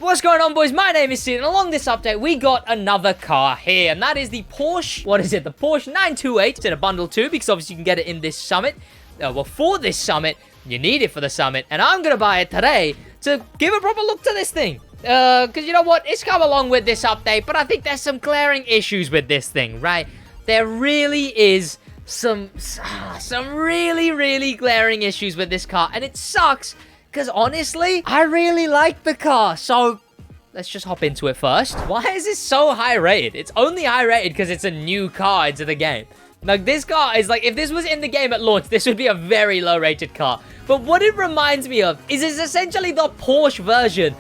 What's going on, boys? My name is Sid, and along this update, we got another car here, and that is the Porsche, the Porsche 928. It's in a bundle too, because obviously you can get it in this summit. Well, for this summit, you need it for the summit, and I'm gonna buy it today to give a proper look to this thing. Because you know what? It's come along with this update, but I think there's some glaring issues with this thing, right? There really is some really, really glaring issues with this car, and it sucks. Because honestly, I really like the car. So let's just hop into it first. Why is this so high rated? It's only high rated because it's a new car into the game. Like, this car is like, if this was in the game at launch, this would be a very low rated car. But what it reminds me of is it's essentially the Porsche version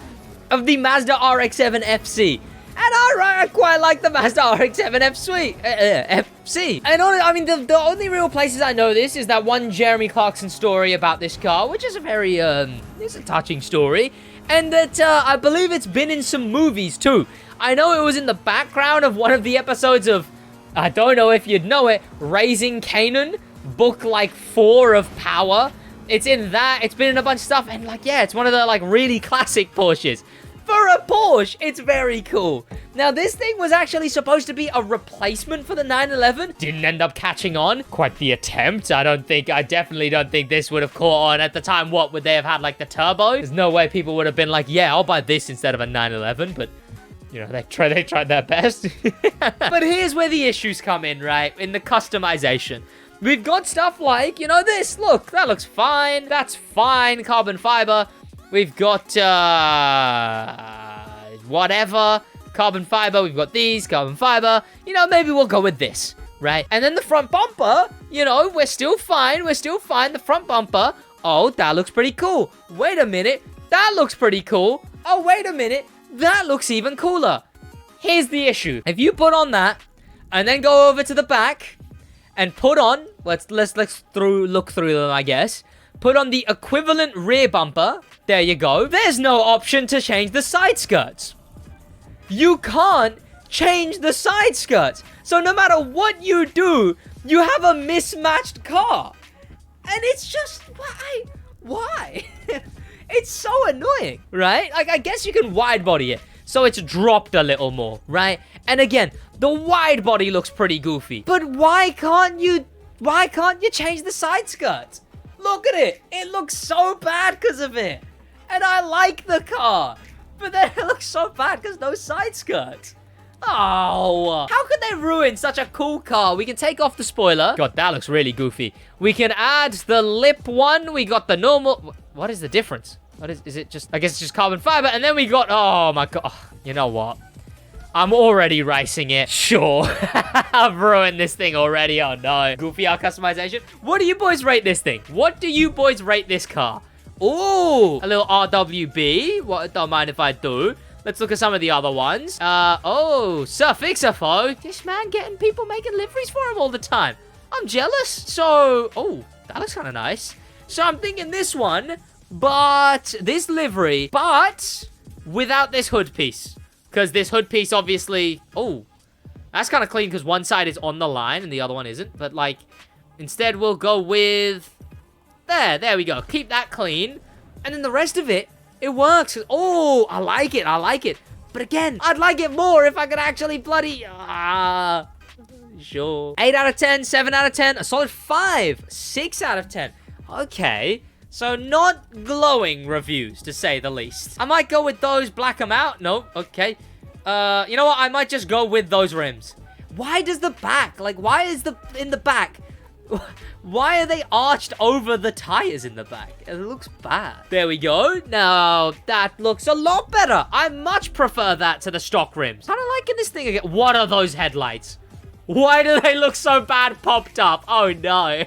of the Mazda RX-7 FC. And I quite like the Mazda RX-7 FC. And I mean, the only real places I know this is that one Jeremy Clarkson story about this car, which is a very, it's a touching story. And that, I believe it's been in some movies, too. I know it was in the background of one of the episodes of, I don't know if you'd know it, Raising Kanan, book, like, 4 of Power. It's in that, it's been in a bunch of stuff, and, like, yeah, it's one of the, like, really classic Porsches. For a Porsche, it's very cool. Now, this thing was actually supposed to be a replacement for the 911. Didn't end up catching on. Quite the attempt. I definitely don't think this would have caught on at the time. What, would they have had, like, the turbo? There's no way people would have been like, yeah, I'll buy this instead of a 911, but... you know, they tried their best. But here's where the issues come in, right? In the customization. We've got stuff like, you know, this. Look, that looks fine. That's fine. Carbon fiber. We've got, whatever. Carbon fiber. We've got these. Carbon fiber. You know, maybe we'll go with this, right? And then the front bumper, you know, we're still fine. We're still fine. The front bumper. Oh, that looks pretty cool. Wait a minute. That looks pretty cool. Oh, wait a minute. That looks even cooler. Here's the issue. If you put on that, and then go over to the back, and put on, let's look through them, I guess. Put on the equivalent rear bumper. There you go. There's no option to change the side skirts. You can't change the side skirts. So no matter what you do, you have a mismatched car. And it's just, why? It's so annoying, right? Like, I guess you can wide body it, so it's dropped a little more, right? And again, the wide body looks pretty goofy. But why can't you change the side skirts? Look at it. It looks so bad because of it. And I like the car. But then it looks so bad because no side skirts. Oh, how could they ruin such a cool car? We can take off the spoiler. God, that looks really goofy. We can add the lip one. We got the normal. What is the difference? What is it just? I guess it's just carbon fiber. And then we got, oh my God. Oh, you know what? I'm already racing it. Sure. I've ruined this thing already. Oh no. Goofy art customization. What do you boys rate this thing? What do you boys rate this car? Oh, a little RWB. What? Don't mind if I do. Let's look at some of the other ones. Oh, Sir Fix-A-Fo. This man getting people making liveries for him all the time. I'm jealous. So, oh, that looks kind of nice. So I'm thinking this one, but this livery, but without this hood piece. Because this hood piece obviously, oh, that's kind of clean because one side is on the line and the other one isn't. But like, instead we'll go with, there we go. Keep that clean. And then the rest of it, it works. Oh, I like it. But again, I'd like it more if I could actually bloody... sure. 8 out of 10, 7 out of 10, a solid 5, 6 out of 10. Okay, so not glowing reviews, to say the least. I might go with those, black them out. No, okay. You know what? I might just go with those rims. Why does the back, like, why is in the back... why are they arched over the tires in the back? It looks bad. There we go. Now, that looks a lot better. I much prefer that to the stock rims. Kind of liking this thing again. What are those headlights? Why do they look so bad popped up? Oh, no.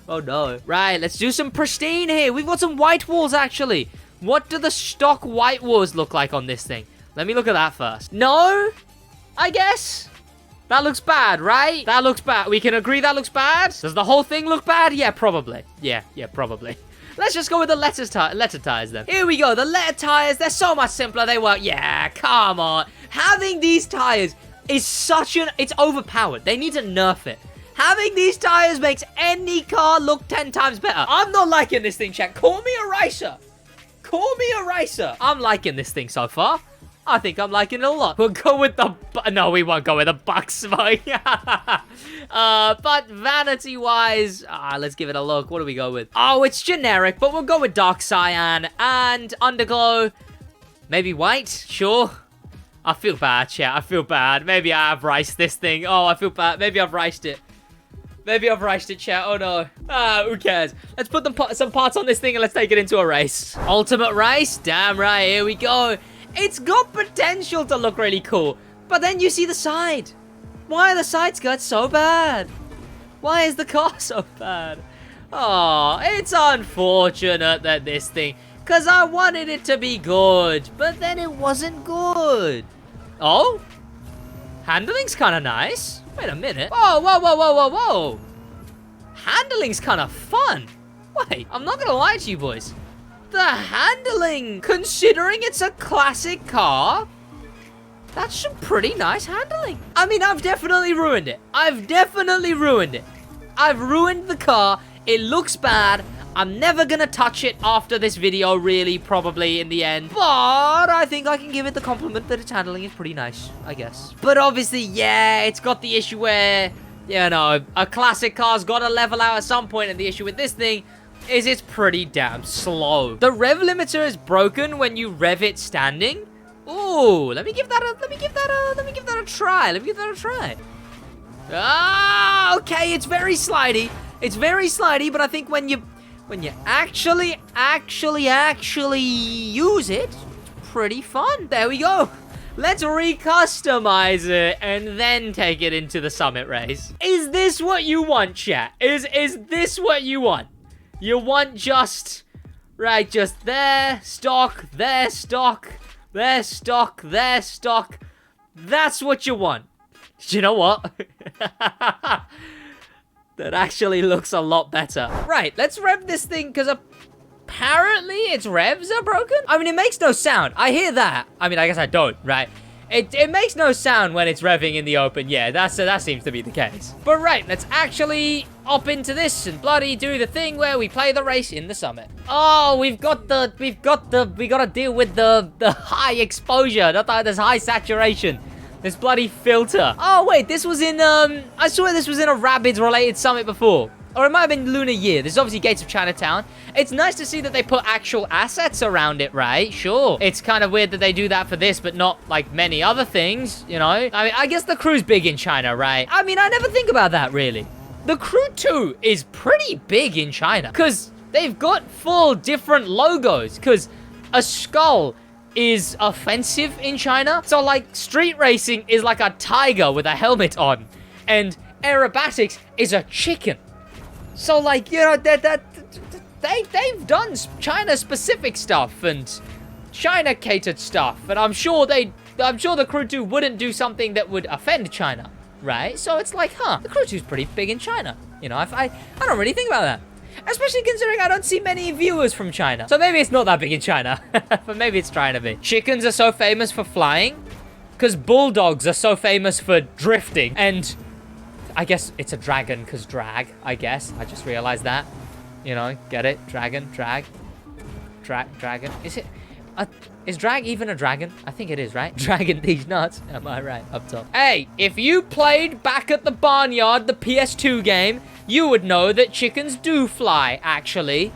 Oh, no. Right, let's do some pristine here. We've got some white walls, actually. What do the stock white walls look like on this thing? Let me look at that first. No? I guess... that looks bad, right? That looks bad. We can agree that looks bad? Does the whole thing look bad? Yeah, probably. Yeah, probably. Let's just go with the letter tires then. Here we go. The letter tires, they're so much simpler. They work. Yeah, come on. Having these tires is it's overpowered. They need to nerf it. Having these tires makes any car look 10 times better. I'm not liking this thing, chat. Call me a racer. call me a racer. I'm liking this thing so far. I think I'm liking it a lot. We'll go with the... No, we won't go with the buck smoke. But vanity-wise, let's give it a look. What do we go with? Oh, it's generic, but we'll go with dark cyan and underglow. Maybe white? Sure. I feel bad, chat. I feel bad. Maybe I have riced this thing. Oh, I feel bad. Maybe I've riced it. Maybe I've riced it, chat. Oh, no. Who cares? Let's put some parts on this thing and let's take it into a race. Ultimate race? Damn right. Here we go. It's got potential to look really cool. But then you see the side. Why are the side skirts so bad? Why is the car so bad? Oh, it's unfortunate that this thing... Because I wanted it to be good. But then it wasn't good. Oh? Handling's kind of nice. Wait a minute. Whoa, whoa, whoa, whoa, whoa, whoa. Handling's kind of fun. Wait, I'm not going to lie to you boys. The handling, considering it's a classic car, that's some pretty nice handling. I mean, I've definitely ruined it. I've definitely ruined it. I've ruined the car. It looks bad. I'm never gonna touch it after this video, really, probably, in the end. But I think I can give it the compliment that its handling is pretty nice, I guess. But obviously, yeah, it's got the issue where, you know, a classic car's gotta level out at some point, and the issue with this thing is it's pretty damn slow. The rev limiter is broken when you rev it standing. Ooh, let me give that a try. Ah, okay, it's very slidey. It's very slidey, but I think when you actually use it, it's pretty fun. There we go. Let's recustomize it and then take it into the summit race. Is this what you want, chat? Is this what you want? You want just, right, just their stock, their stock, their stock, their stock. That's what you want. You know what? That actually looks a lot better. Right, let's rev this thing, because apparently its revs are broken. I mean, it makes no sound. I hear that. I mean, I guess I don't, right? It makes no sound when it's revving in the open. Yeah, that seems to be the case. But right, let's actually hop into this and bloody do the thing where we play the race in the summit. Oh, we gotta deal with the high exposure, not this high saturation. This bloody filter. Oh, wait, this was in, I swear this was in a Rabbids-related summit before. Or it might have been Lunar Year. This is obviously Gates of Chinatown. It's nice to see that they put actual assets around it, right? Sure. It's kind of weird that they do that for this, but not like many other things, you know? I mean, I guess the crew's big in China, right? I mean, I never think about that, really. The crew, too, is pretty big in China. Because they've got full different logos. Because a skull is offensive in China. So, like, street racing is like a tiger with a helmet on. And aerobatics is a chicken. So, like, you know, they've done China-specific stuff and China-catered stuff. And I'm sure the Crew 2 wouldn't do something that would offend China, right? So it's like, huh, the Crew 2's pretty big in China. You know, I don't really think about that. Especially considering I don't see many viewers from China. So maybe it's not that big in China. But maybe it's trying to be. Chickens are so famous for flying because bulldogs are so famous for drifting. And I guess it's a dragon because drag, I guess. I just realized that. You know, get it? Dragon, drag. Dragon. Is it? Is drag even a dragon? I think it is, right? Dragon these nuts. Am I right? Up top. Hey, if you played back at the barnyard, the PS2 game, you would know that chickens do fly, actually.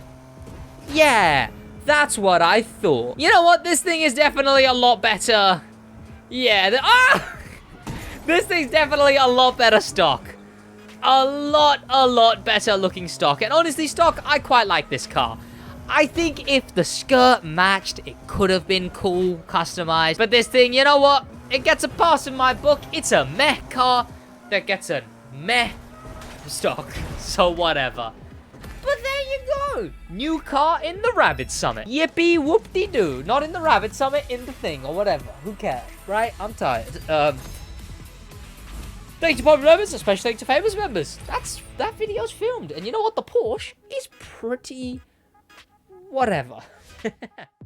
Yeah, that's what I thought. You know what? This thing is definitely a lot better. Yeah, this thing's definitely a lot better stock. A lot better looking stock. And honestly, stock, I quite like this car. I think if the skirt matched, it could have been cool, customized. But this thing, you know what? It gets a pass in my book. It's a meh car that gets a meh stock. So whatever. But there you go. New car in the Rabbit Summit. Yippee whoop-de-doo. Not in the Rabbit Summit, in the thing or whatever. Who cares, right? I'm tired. Thanks to popular members, especially thanks to famous members. That video's filmed. And you know what? The Porsche is pretty whatever.